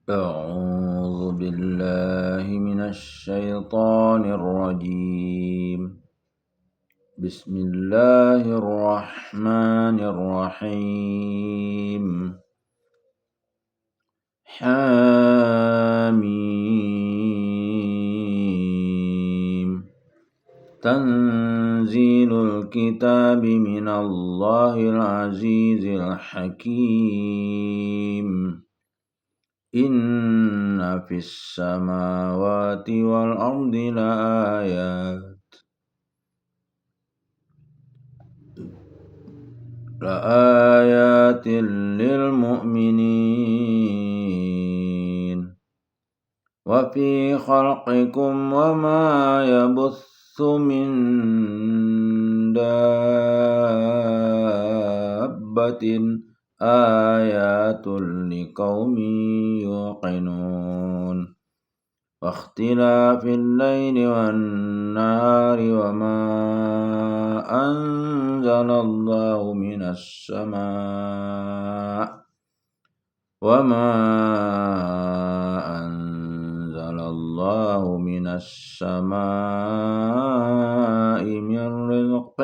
أعوذ بالله من الشيطان الرجيم. بسم الله الرحمن الرحيم. حميم. تنزيل الكتاب من الله العزيز الحكيم. إن في السماوات والأرض لآيات للمؤمنين وفي خلقكم وما يبث من دابة آيات لقوم يوقنون واختلاف الليل والنهار وما أنزل الله من السماء من رزق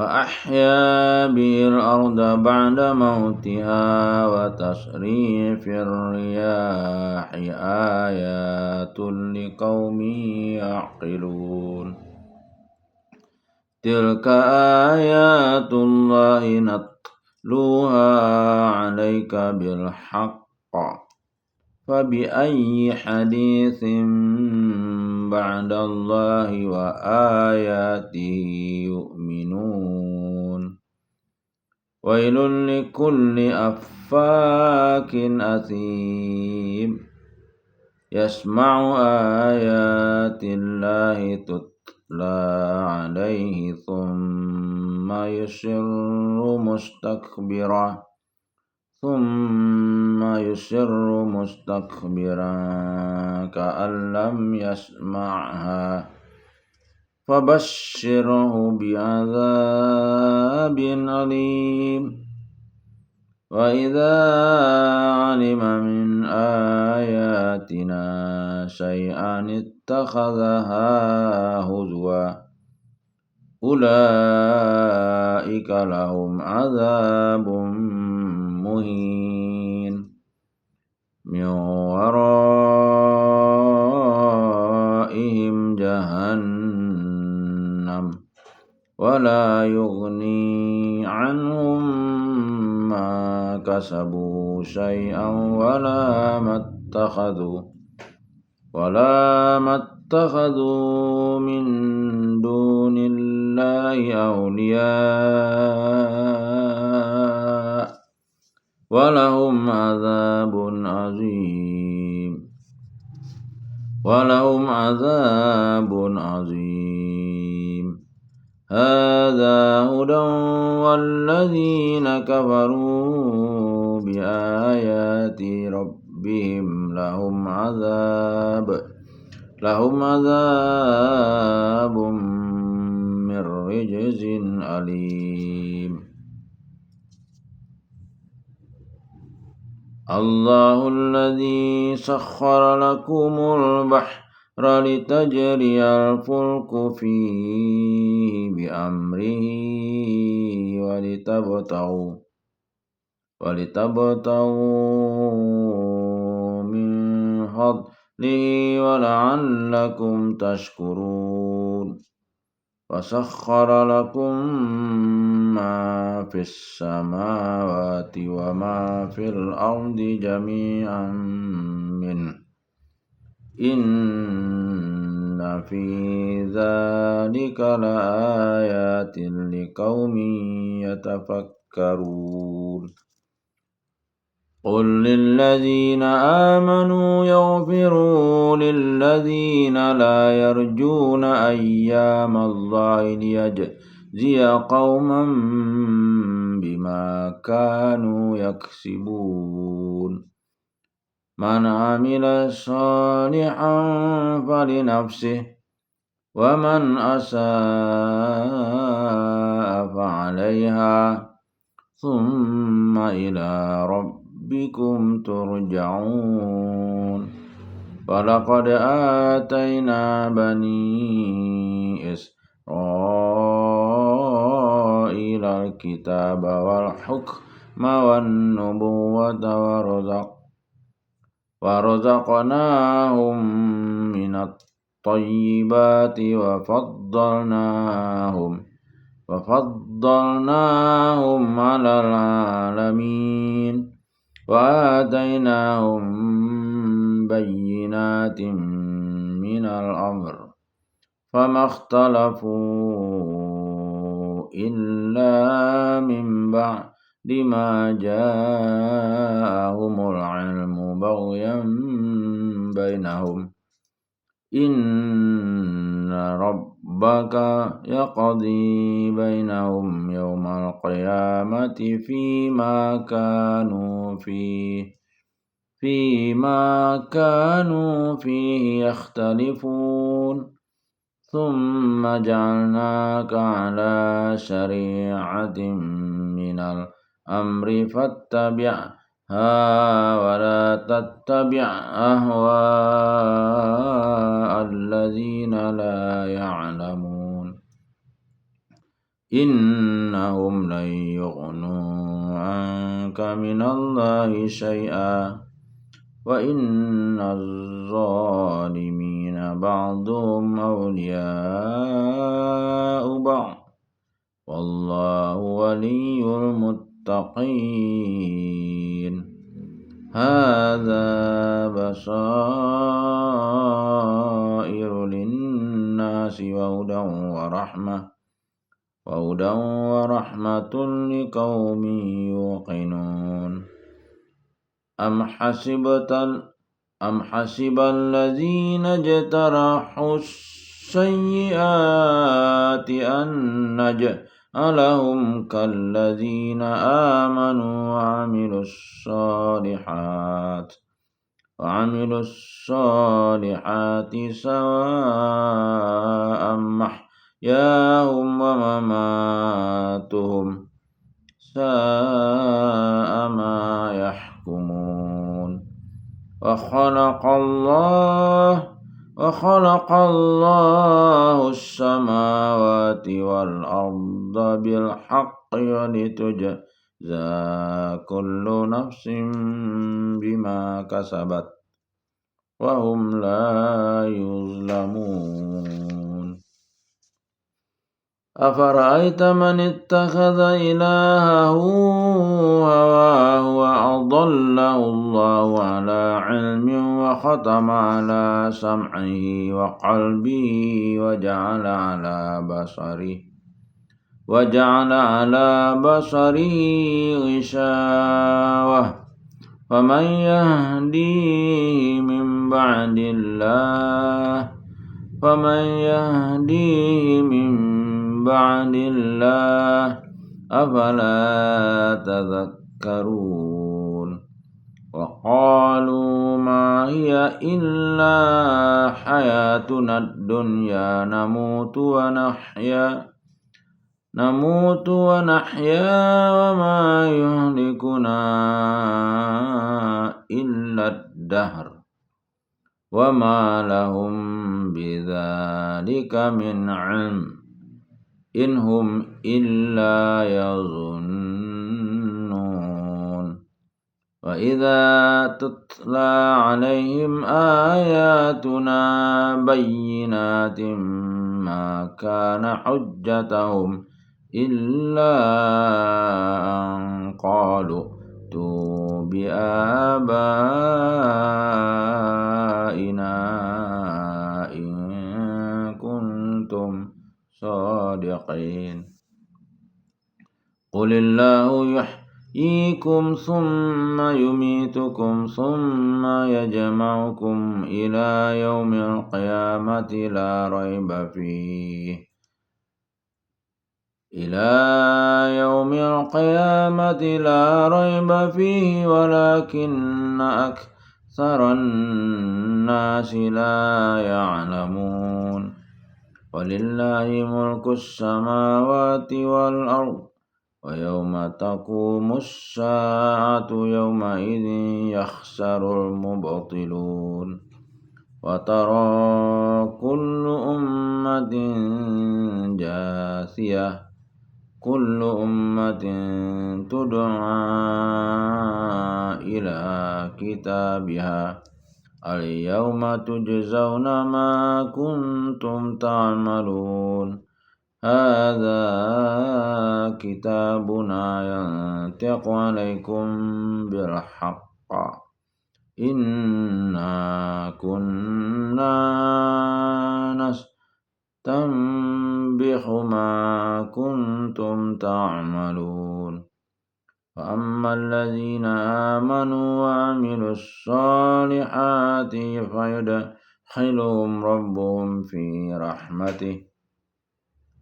فأحيا به الأرض بعد موتها وتصريف الرياح آيات لقوم يعقلون تلك آيات الله نتلوها عليك بالحق فبأي حديث بعد الله وآياته يؤمنون ويل لكل أفاك أثيم يسمع آيات الله تتلى عليه ثم يصر مستكبرا كأن لم يسمعها فبشره بعذاب أليم وإذا علم من آياتنا شيئا اتخذها هزوا أولئك لهم عذاب مهين من ورائهم جهنم ولا يغني عنهم ما كسبوا شيئا ولا ما اتخذوا من دون الله أولياء ولهم عذاب عظيم هذا هدى والذين كفروا بآيات ربهم لهم عذاب من رجز أليم الله الذي سخر لكم البحر لتجري الفلك فيه بأمره ولتبتغوا من فضله ولعلكم تشكرون وسخر لكم ما في السماوات وما في الأرض جميعا منه إن في ذلك لآيات لقوم يتفكرون قل للذين آمنوا يغفروا للذين لا يرجون أيام الله ليجزي قوما بما كانوا يكسبون من عمل صالحا فلنفسه ومن أساء فعليها ثم إلى ربكم ترجعون ولقد آتينا بني إسرائيل الكتاب والحكم والنبوة ورزقناهم من الطيبات وفضلناهم على العالمين وآتيناهم بينات من الأمر فما اختلفوا إلا من بعد ما جاءهم العلم بغيا بينهم إن ربك يقضي بينهم يوم القيامة فيما كانوا فيه يختلفون ثم جعلناك على شريعة من الأمر فاتبعها ولا تتبع أهواء الذين لا يعلمون إنهم لن يغنوا عنك من الله شيئا وإن الظالمين بعضهم أولياء بعض والله ولي المتقين هذا بصائر للناس وهدى ورحمة لقوم يوقنون أم حسب الذين اجترحوا السيئات أن نجعلهم كالذين آمنوا وعملوا الصالحات سواء محياهم ومماتهم ساء ما يحكمون وخلق الله السماوات والأرض بالحق ولتجزى كل نفس بما كسبت وهم لا يظلمون أفرأيت من اتخذ إلهه هواه وأضله الله على علم وختم على سمعه وقلبه وجعل على بصره غشاوة فمن يهديه من بعد الله أفلا تذكرون وقالوا ما هي إلا حياتنا الدنيا نموت ونحيا وما يهلكنا إلا الدهر وما لهم بذلك من علم إن هم إلا يظنون وإذا تتلى عليهم آياتنا بينات ما كان حجتهم إلا أن قالوا ائتوا بآبائنا إن كنتم صادقين قل الله يحييكم ثم يميتكم ثم يجمعكم إلى يوم القيامة لا ريب فيه ولكن أكثر الناس لا يعلمون Walillahi mulkus samawati wal ard. Wa yawma taqumus sa'atu yawma idzin yakhsarul mubtilun. Wa tara kullu ummatin jasiyah. Kullu ummatin tud'a ila kitabiha. Al-yawma tujzauna ma kuntum ta'malun. Hadza kitabuna yantiqu 'alaikum bil haqq. Inna kunna nastanbihu ma kuntum ta'malun. Wa ammal ladzina amanu wa 'amilus solihati fayudkhiluhum rabbuhum fi rahmatih.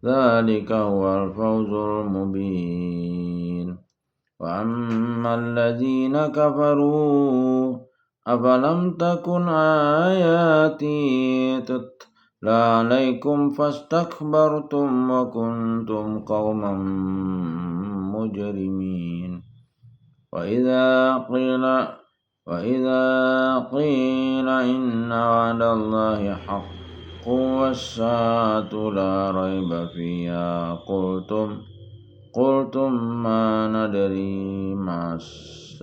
Dzalika huwal fawzul mubin. Wa ammal ladzina kafaru afalam takun ayati tutla 'alaikum fastakbartum wa kuntum qauman mujrimin. Wa idza qila inna wa'dallahi haqqun was-saa'atu la raiba fiha qultum ma nadri ma as-saa'atu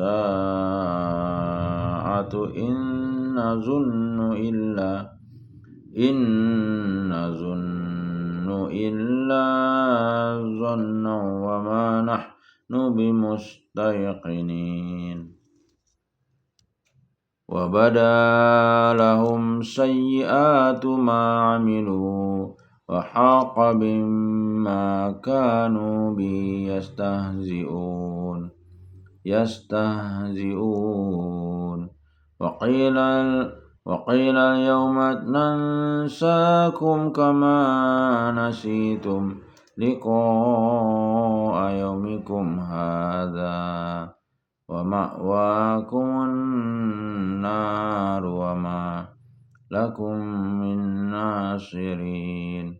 in nazunnu illa dhanna wa ma nahnu bimustayqinin. Wa bada lahum sayyi'atu ma 'amilu wa haqa bima kanu bi yastahzi'un. Wa qila al-yawma nansakum kama nasitum liqa'a yawmikum hadza wa ma'wakumun nar wa ma lakum min nasirin.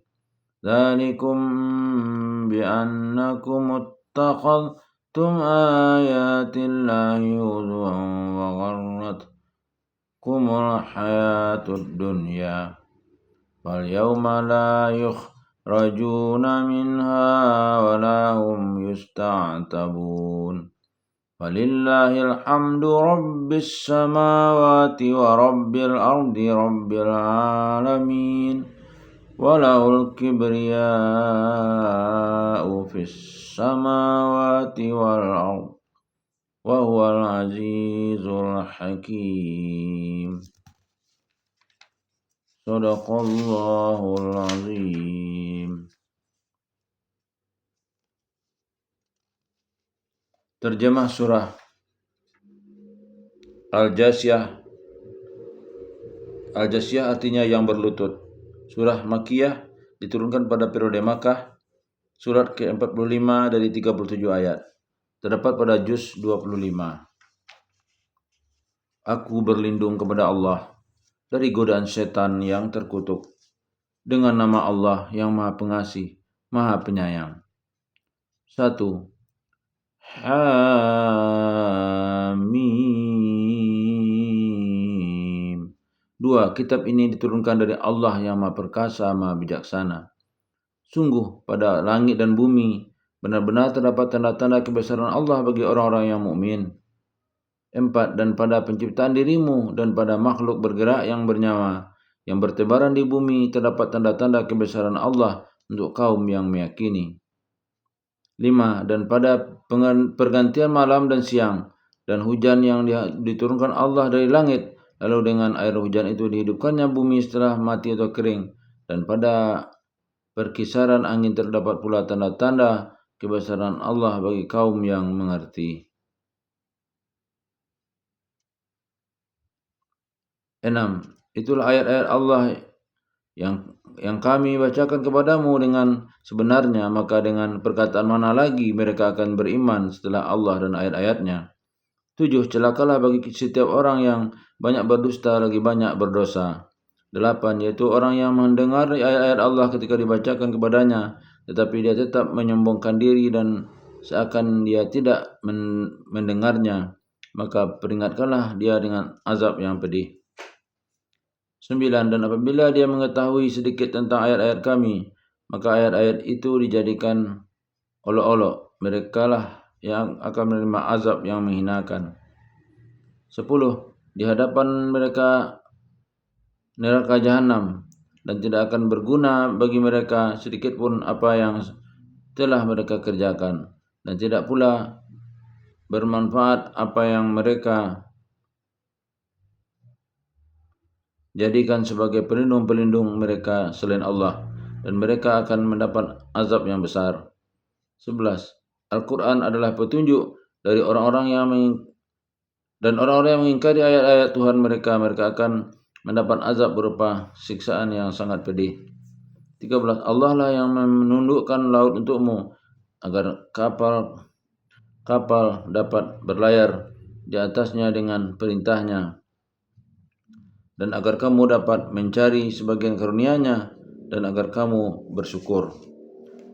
Dzalikum bi annakum ittakhadhtum ayatillahi huzwan wa gharratkumul hayatud dunya. Fal yawma la yukhrajuna minha wa la hum yusta'tabun. Walillahil hamdu rabbis samawati wa rabbil ardi rabbil alamin. Walahul kibriya'u fis samawati wal ard. Wa huwal azizul hakim. Sadaqallahul azim. Terjemah surah Al-Jasiyah. Al-Jasiyah artinya yang berlutut. Surah Makkiyah diturunkan pada periode Makkah. Surat ke-45 dari 37 ayat. Terdapat pada juz 25. Aku berlindung kepada Allah dari godaan setan yang terkutuk. Dengan nama Allah yang Maha Pengasih, Maha Penyayang. 1. Hamim. 2. Kitab ini diturunkan dari Allah yang Maha Perkasa, Maha Bijaksana. Sungguh pada langit dan bumi benar-benar terdapat tanda-tanda kebesaran Allah bagi orang-orang yang mukmin. 4. Dan pada penciptaan dirimu dan pada makhluk bergerak yang bernyawa yang bertebaran di bumi terdapat tanda-tanda kebesaran Allah untuk kaum yang meyakini. 5. Dan pada pergantian malam dan siang dan hujan yang diturunkan Allah dari langit, lalu dengan air hujan itu dihidupkannya bumi setelah mati atau kering, dan pada perkisaran angin terdapat pula tanda-tanda kebesaran Allah bagi kaum yang mengerti. 6. Itulah ayat-ayat Allah yang kami bacakan kepadamu dengan sebenarnya, maka dengan perkataan mana lagi mereka akan beriman setelah Allah dan ayat-ayatnya. 7. Celakalah bagi setiap orang yang banyak berdusta lagi banyak berdosa. 8. Yaitu orang yang mendengar ayat-ayat Allah ketika dibacakan kepadanya, tetapi dia tetap menyombongkan diri dan seakan dia tidak mendengarnya, maka peringatkanlah dia dengan azab yang pedih. 9. Dan apabila dia mengetahui sedikit tentang ayat-ayat kami, maka ayat-ayat itu dijadikan olok-olok. Merekalah yang akan menerima azab yang menghinakan. 10. Di hadapan mereka neraka jahanam, dan tidak akan berguna bagi mereka sedikit pun apa yang telah mereka kerjakan, dan tidak pula bermanfaat apa yang mereka jadikan sebagai pelindung-pelindung mereka selain Allah, dan mereka akan mendapat azab yang besar. 11. Al-Quran adalah petunjuk dari orang-orang yang mengingkari ayat-ayat Tuhan mereka akan mendapat azab berupa siksaan yang sangat pedih. 13. Allah lah yang menundukkan laut untukmu agar kapal dapat berlayar di atasnya dengan perintahnya, dan agar kamu dapat mencari sebagian karunia-Nya, dan agar kamu bersyukur.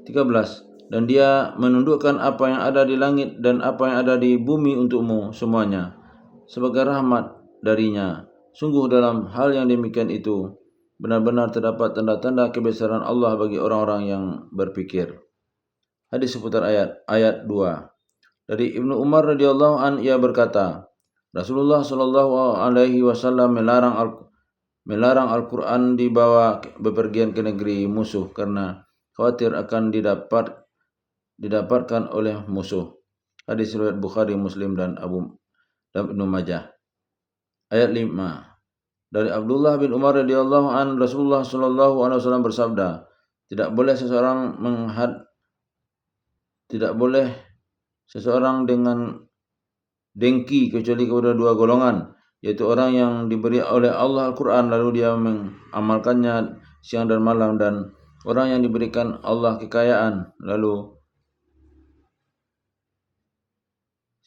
13. Dan dia menundukkan apa yang ada di langit dan apa yang ada di bumi untukmu semuanya sebagai rahmat darinya. Sungguh dalam hal yang demikian itu benar-benar terdapat tanda-tanda kebesaran Allah bagi orang-orang yang berpikir. Hadis seputar ayat 2. Dari Ibnu Umar radhiyallahu an, ia berkata, Rasulullah sallallahu alaihi wasallam melarang Al-Quran dibawa bepergian ke negeri musuh karena khawatir akan didapatkan oleh musuh. Hadis riwayat Bukhari, Muslim dan Ibnu Majah. Ayat 5. Dari Abdullah bin Umar radhiyallahu an, Rasulullah sallallahu alaihi wasallam bersabda, tidak boleh seseorang dengan dengki kecuali kepada dua golongan, yaitu orang yang diberi oleh Allah Al-Quran lalu dia mengamalkannya siang dan malam, dan orang yang diberikan Allah kekayaan lalu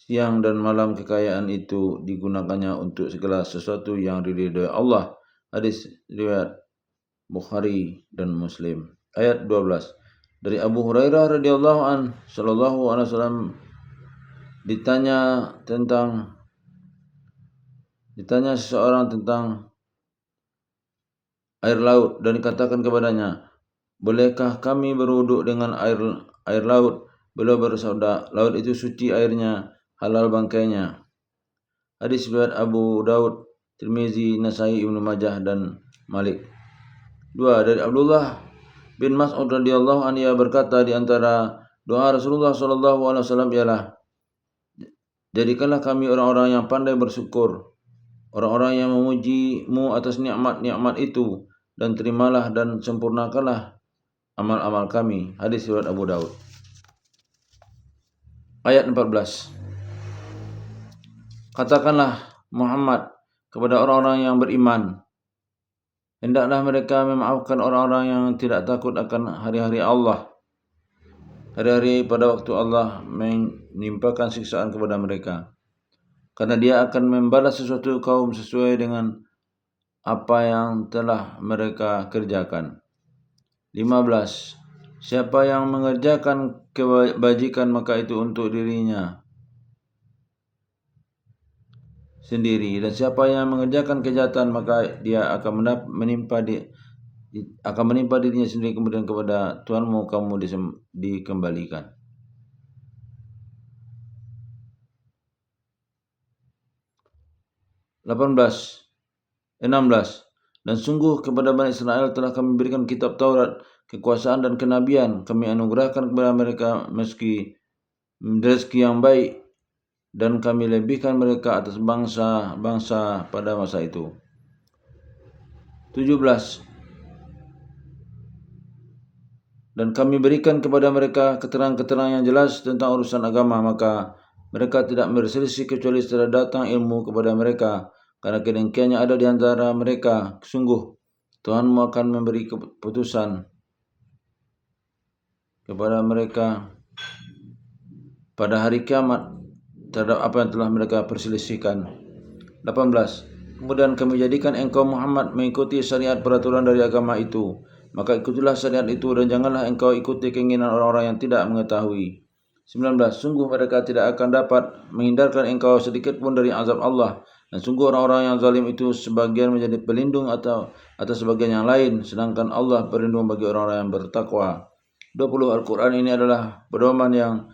siang dan malam kekayaan itu digunakannya untuk segala sesuatu yang diridhoi Allah. Hadis riwayat Bukhari dan Muslim. Ayat 12. Dari Abu Hurairah radhiyallahu an, sallallahu alaihi wasallam ditanya seseorang tentang air laut, dan dikatakan kepadanya, bolehkah kami berwudu dengan air laut? Beliau bersabda, laut itu suci airnya, halal bangkainya. Hadis riwayat Abu Daud, Tirmizi, Nasai, Ibnu Majah dan Malik. 2. Dari Abdullah bin Mas'ud radhiyallahu anhu, ia berkata, di antara doa Rasulullah sallallahu alaihi wasallam ialah, jadikanlah kami orang-orang yang pandai bersyukur, orang-orang yang memuji-Mu atas nikmat-nikmat itu, dan terimalah dan sempurnakanlah amal-amal kami. Hadis riwayat Abu Daud. Ayat 14. Katakanlah Muhammad kepada orang-orang yang beriman, hendaklah mereka memaafkan orang-orang yang tidak takut akan hari-hari Allah, hari-hari pada waktu Allah menimpakan siksaan kepada mereka, karena Dia akan membalas sesuatu kaum sesuai dengan apa yang telah mereka kerjakan. 15. Siapa yang mengerjakan kebajikan maka itu untuk dirinya sendiri, dan siapa yang mengerjakan kejahatan maka dia akan menimpa dirinya sendiri, kemudian kepada Tuhanmu kamu dikembalikan. 16. Dan sungguh kepada Bani Israel telah kami berikan kitab Taurat, kekuasaan dan kenabian. Kami anugerahkan kepada mereka rezeki yang baik, dan kami lebihkan mereka atas bangsa-bangsa pada masa itu. 17. Dan kami berikan kepada mereka keterangan-keterangan yang jelas tentang urusan agama, maka mereka tidak berselisih kecuali setelah datang ilmu kepada mereka, karena kedengkiannya ada di antara mereka. Sungguh Tuhanmu akan memberi keputusan kepada mereka pada hari kiamat terhadap apa yang telah mereka perselisihkan. 18. kemudian kami jadikan engkau Muhammad mengikuti syariat peraturan dari agama itu, maka ikutilah syariat itu dan janganlah engkau ikuti keinginan orang-orang yang tidak mengetahui. 19. Sungguh mereka tidak akan dapat menghindarkan engkau sedikit pun dari azab Allah, dan sungguh orang-orang yang zalim itu sebagian menjadi pelindung atau sebagian yang lain, sedangkan Allah berlindung bagi orang-orang yang bertakwa. 20. Al-Quran ini adalah pedoman yang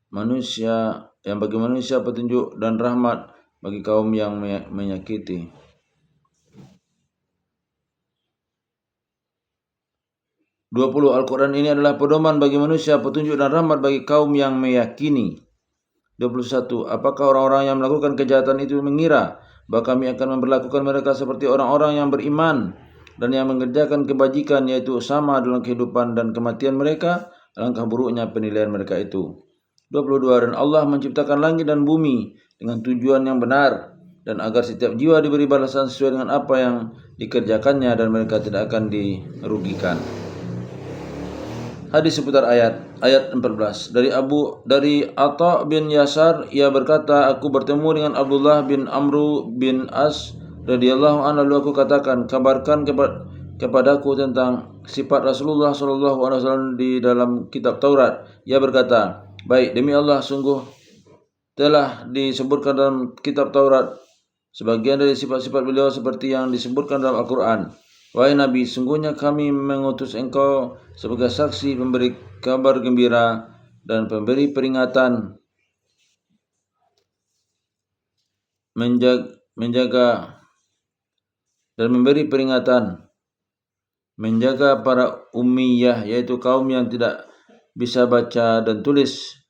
bagi manusia petunjuk dan rahmat bagi kaum yang menyakiti. 20. Al-Quran ini adalah pedoman bagi manusia, petunjuk dan rahmat bagi kaum yang meyakini. 21. Apakah orang-orang yang melakukan kejahatan itu mengira bahwa kami akan memperlakukan mereka seperti orang-orang yang beriman dan yang mengerjakan kebajikan, yaitu sama dalam kehidupan dan kematian mereka? Alangkah buruknya penilaian mereka itu. 22. Dan Allah menciptakan langit dan bumi dengan tujuan yang benar, dan agar setiap jiwa diberi balasan sesuai dengan apa yang dikerjakannya dan mereka tidak akan dirugikan. Hadis seputar ayat 14 dari Atha bin Yasar, ia berkata, aku bertemu dengan Abdullah bin Amru bin As radhiyallahu anhu, lalu aku katakan, kabarkan kepadaku tentang sifat Rasulullah SAW di dalam kitab Taurat. Ia berkata, baik, demi Allah, sungguh telah disebutkan dalam kitab Taurat sebagian dari sifat-sifat beliau seperti yang disebutkan dalam Al-Quran. Wahai Nabi, sungguhnya kami mengutus engkau sebagai saksi, pemberi kabar gembira, dan pemberi peringatan, menjaga para ummiyah, yaitu kaum yang tidak bisa baca dan tulis.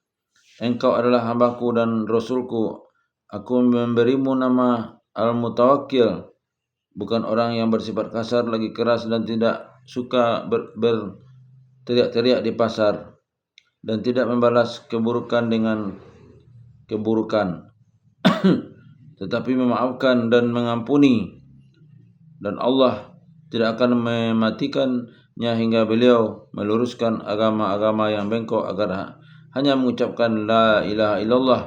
Engkau adalah hambaku dan rasulku. Aku memberimu nama Al-Mutawakkil, bukan orang yang bersifat kasar lagi keras dan tidak suka berteriak-teriak di pasar, dan tidak membalas keburukan dengan keburukan, tetapi memaafkan dan mengampuni. Dan Allah tidak akan mematikannya hingga beliau meluruskan agama-agama yang bengkok, agar hanya mengucapkan la ilaha illallah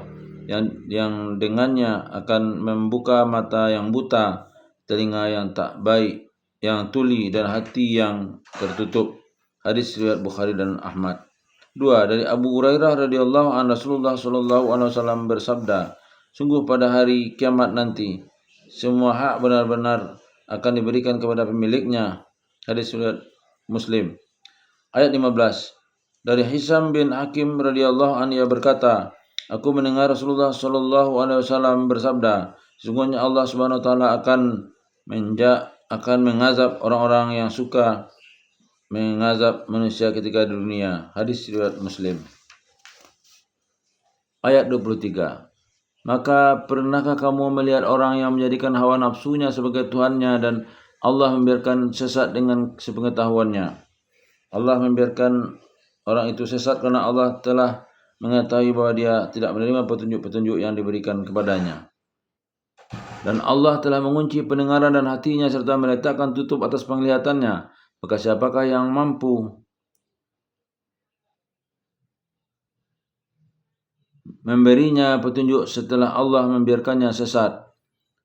yang dengannya akan membuka mata yang buta, telinga yang tak baik, yang tuli, dan hati yang tertutup. Hadis riwayat Bukhari dan Ahmad. 2. Dari Abu Hurairah radhiyallahu anhu, Rasulullah SAW bersabda, sungguh pada hari kiamat nanti semua hak benar-benar akan diberikan kepada pemiliknya. Hadis riwayat Muslim. Ayat 15. Dari Hisam bin Hakim radhiyallahu anhu, ia berkata, aku mendengar Rasulullah SAW bersabda, sesungguhnya Allah Subhanahu wa taala akan mengazab orang-orang yang suka mengazab manusia ketika di dunia. Hadis riwayat Muslim. Ayat 23. Maka pernahkah kamu melihat orang yang menjadikan hawa nafsunya sebagai Tuhannya dan Allah membiarkan sesat dengan sepengetahuannya? Allah membiarkan orang itu sesat karena Allah telah mengetahui bahwa dia tidak menerima petunjuk-petunjuk yang diberikan kepadanya. Dan Allah telah mengunci pendengaran dan hatinya serta meletakkan tutup atas penglihatannya. Maka siapakah yang mampu memberinya petunjuk setelah Allah membiarkannya sesat?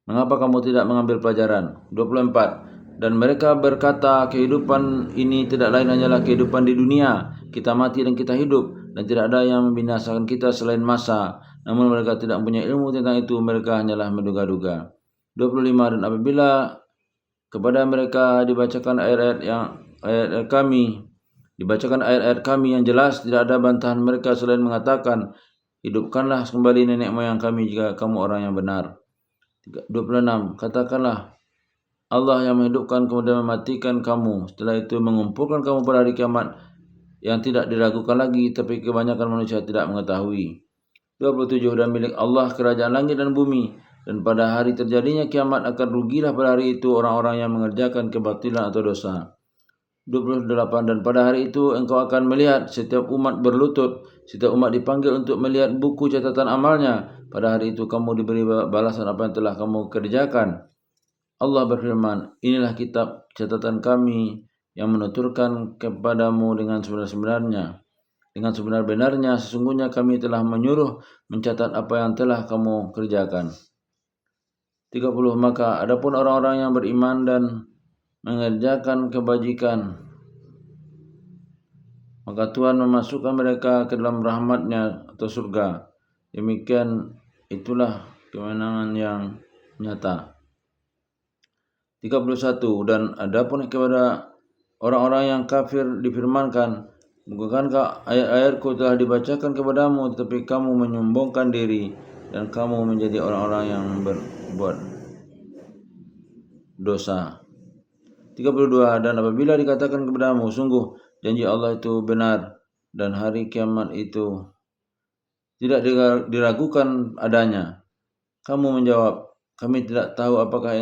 Mengapa kamu tidak mengambil pelajaran? 24. Dan mereka berkata, kehidupan ini tidak lain hanyalah kehidupan di dunia. Kita mati dan kita hidup, dan tidak ada yang membinasakan kita selain masa. Namun mereka tidak mempunyai ilmu tentang itu, mereka hanyalah menduga-duga. 25. Dan apabila kepada mereka dibacakan ayat-ayat kami yang jelas, tidak ada bantahan mereka selain mengatakan, hidupkanlah kembali nenek moyang kami jika kamu orang yang benar. 26. Katakanlah, Allah yang menghidupkan kemudian mematikan kamu, setelah itu mengumpulkan kamu pada hari kiamat yang tidak diragukan lagi, tapi kebanyakan manusia tidak mengetahui. 27. Dan milik Allah kerajaan langit dan bumi, dan pada hari terjadinya kiamat akan rugilah pada hari itu orang-orang yang mengerjakan kebatilan atau dosa. 28. Dan pada hari itu engkau akan melihat setiap umat berlutut, setiap umat dipanggil untuk melihat buku catatan amalnya. Pada hari itu kamu diberi balasan apa yang telah kamu kerjakan. Allah berfirman, inilah kitab catatan kami yang menuturkan kepadamu dengan sebenar-benarnya. Dengan sebenar-benarnya sesungguhnya kami telah menyuruh mencatat apa yang telah kamu kerjakan. 30. Maka adapun orang-orang yang beriman dan mengerjakan kebajikan, maka Tuhan memasukkan mereka ke dalam rahmat-Nya atau surga. Demikian itulah kemenangan yang nyata. 31. Dan adapun kepada orang-orang yang kafir difirmankan, bukankah ayat-ayatku telah dibacakan kepadamu, tetapi kamu menyombongkan diri dan kamu menjadi orang-orang yang berbuat dosa. 32. Dan apabila dikatakan kepadamu, sungguh janji Allah itu benar dan hari kiamat itu tidak diragukan adanya, kamu menjawab, kami tidak tahu apakah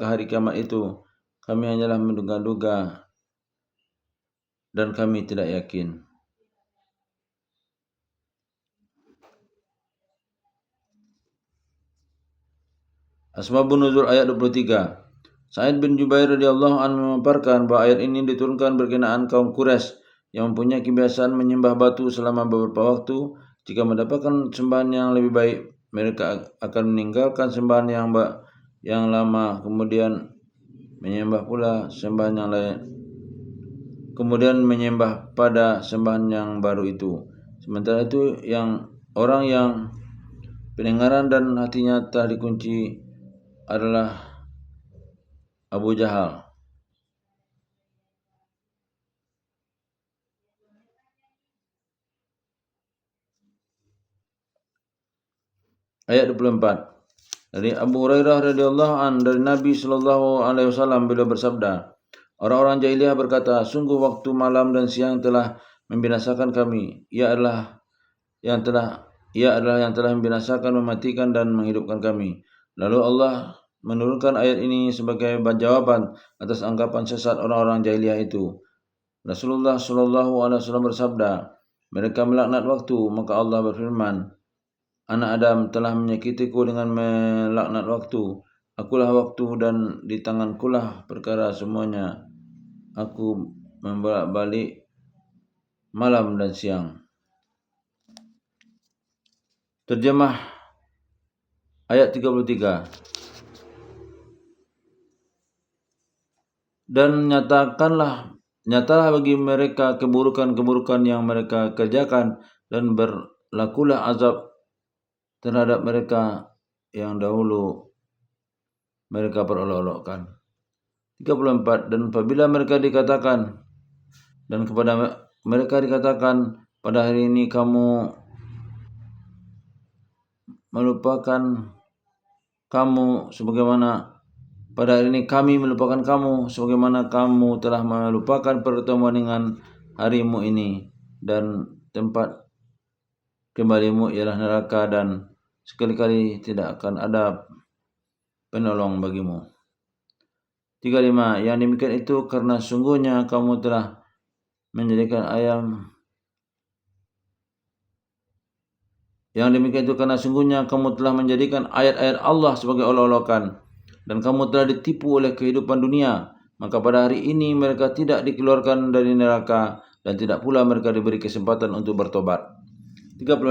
hari kiamat itu. Kami hanyalah menduga-duga dan kami tidak yakin. Asbabun nuzul ayat 23. Sa'id bin Jubair radhiyallahu anhu memaparkan bahwa ayat ini diturunkan berkenaan kaum Quraisy yang mempunyai kebiasaan menyembah batu selama beberapa waktu. Jika mendapatkan sembahan yang lebih baik, mereka akan meninggalkan sembahan yang lama, kemudian menyembah pula sembahan yang lain, kemudian menyembah pada sembahan yang baru itu. Sementara itu orang yang pendengaran dan hatinya telah dikunci adalah Abu Jahal. Ayat 24. Dari Abu Hurairah radhiyallahu an dari Nabi sallallahu alaihi wasallam beliau bersabda, orang-orang jahiliyah berkata, sungguh waktu malam dan siang telah membinasakan kami. Ia adalah yang telah membinasakan, mematikan dan menghidupkan kami. Lalu Allah menurunkan ayat ini sebagai jawaban atas anggapan sesat orang-orang jahiliyah itu. Rasulullah sallallahu alaihi wasallam bersabda, mereka melaknat waktu, maka Allah berfirman, anak Adam telah menyakitiku dengan melaknat waktu. Akulah waktu dan di tangankulah perkara semuanya. Aku membolak-balik malam dan siang. Terjemah ayat 33. Dan nyatalah bagi mereka keburukan-keburukan yang mereka kerjakan, dan berlakulah azab terhadap mereka yang dahulu mereka perolok-olokkan. 34. Dan apabila mereka dikatakan, dan kepada mereka dikatakan, pada hari ini kamu melupakan kamu sebagaimana pada hari ini kami melupakan kamu sebagaimana kamu telah melupakan pertemuan dengan harimu ini, dan tempat kembalimu ialah neraka, dan sekali-kali tidak akan ada penolong bagimu. 35. Yang demikian itu karena sungguhnya kamu telah menjadikan ayat-ayat Allah sebagai olok-olokan, dan kamu telah ditipu oleh kehidupan dunia. Maka pada hari ini mereka tidak dikeluarkan dari neraka, dan tidak pula mereka diberi kesempatan untuk bertobat. 36.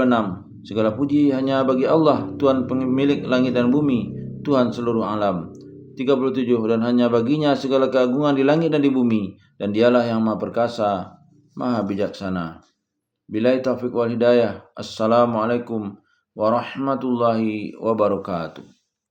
Segala puji hanya bagi Allah, Tuhan pemilik langit dan bumi, Tuhan seluruh alam. 37. Dan hanya baginya segala keagungan di langit dan di bumi, dan dialah yang maha perkasa, maha bijaksana. Billahi taufiq wal hidayah. Assalamualaikum warahmatullahi wabarakatuh.